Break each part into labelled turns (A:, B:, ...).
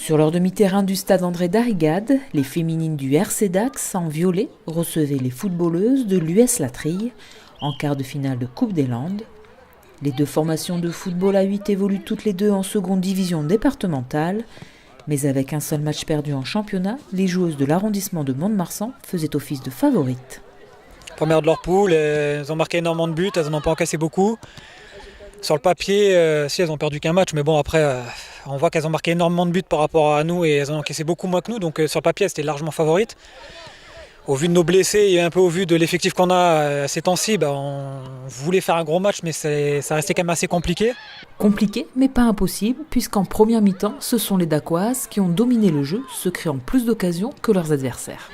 A: Sur leur demi-terrain du stade André Darrigade, les féminines du RC Dax en violet recevaient les footballeuses de l'US La Trille en quart de finale de Coupe des Landes. Les deux formations de football à 8 évoluent toutes les deux en seconde division départementale, mais avec un seul match perdu en championnat, les joueuses de l'arrondissement de Mont-de-Marsan faisaient office de favorites.
B: Première de leur poule, elles ont marqué énormément de buts, elles n'en ont pas encaissé beaucoup. Sur le papier, si elles ont perdu qu'un match, mais bon après, on voit qu'elles ont marqué énormément de buts par rapport à nous et elles ont encaissé beaucoup moins que nous, donc sur le papier, elles étaient largement favorites. Au vu de nos blessés et un peu au vu de l'effectif qu'on a ces temps-ci, on voulait faire un gros match, mais ça restait quand même assez compliqué.
A: Compliqué, mais pas impossible, puisqu'en première mi-temps, ce sont les Dacoises qui ont dominé le jeu, se créant plus d'occasions que leurs adversaires.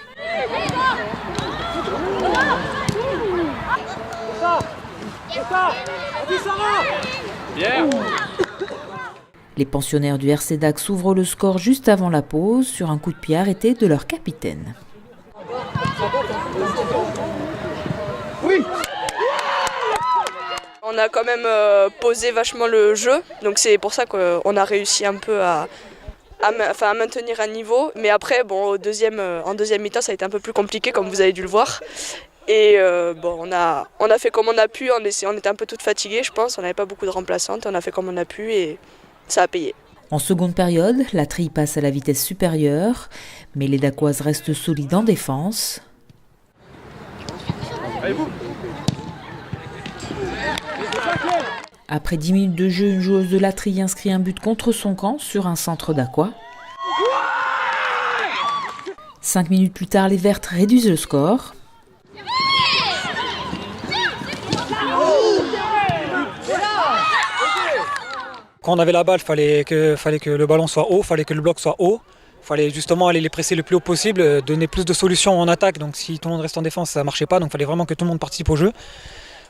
A: Les pensionnaires du RC Dax ouvrent le score juste avant la pause sur un coup de pied arrêté de leur capitaine.
C: Oui. On a quand même posé vachement le jeu, donc c'est pour ça qu'on a réussi un peu à maintenir un niveau. Mais après, en deuxième mi-temps, ça a été un peu plus compliqué, comme vous avez dû le voir. Et on a fait comme on a pu, on était un peu toutes fatiguées, je pense, on n'avait pas beaucoup de remplaçantes, on a fait comme on a pu et ça a payé.
A: En seconde période, la Trille passe à la vitesse supérieure, mais les Dacoises restent solides en défense. Après 10 minutes de jeu, une joueuse de la Trille inscrit un but contre son camp sur un centre d'Aqua. 5 minutes plus tard, les Vertes réduisent le score.
B: Quand on avait la balle, fallait que le ballon soit haut, fallait que le bloc soit haut. Il fallait justement aller les presser le plus haut possible, donner plus de solutions en attaque. Donc si tout le monde reste en défense, ça ne marchait pas. Donc il fallait vraiment que tout le monde participe au jeu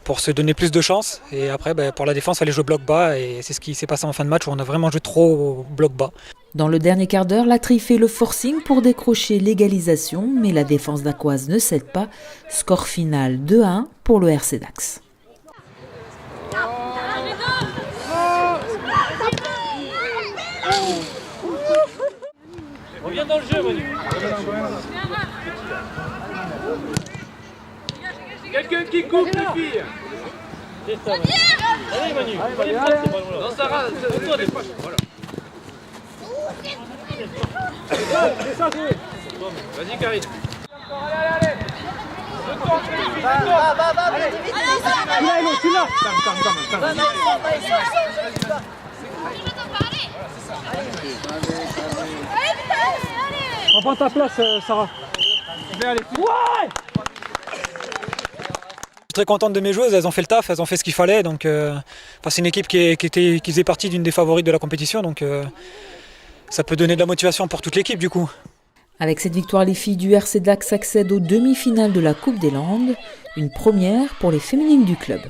B: pour se donner plus de chance. Et après, pour la défense, il fallait jouer bloc bas. Et c'est ce qui s'est passé en fin de match où on a vraiment joué trop bloc bas.
A: Dans le dernier quart d'heure, la Trille fait le forcing pour décrocher l'égalisation. Mais la défense d'Aquoise ne cède pas. Score final 2-1 pour le RC Dax.
D: Reviens dans le jeu, Manu. Quelqu'un qui coupe, les filles. C'est ça, Manu. Allez, Manu. Non, Sarah, c'est toi, des poches. Voilà. Vas-y, Karine. Allez. Le temps, les filles, le temps.
E: Reprends ta place, Sarah.
D: Je vais aller.
E: Ouais!
B: Je suis très contente de mes joueuses, elles ont fait le taf, elles ont fait ce qu'il fallait. Donc, c'est une équipe qui faisait partie d'une des favorites de la compétition. Donc ça peut donner de la motivation pour toute l'équipe du coup.
A: Avec cette victoire, les filles du RC Dax accèdent aux demi-finales de la Coupe des Landes, une première pour les féminines du club.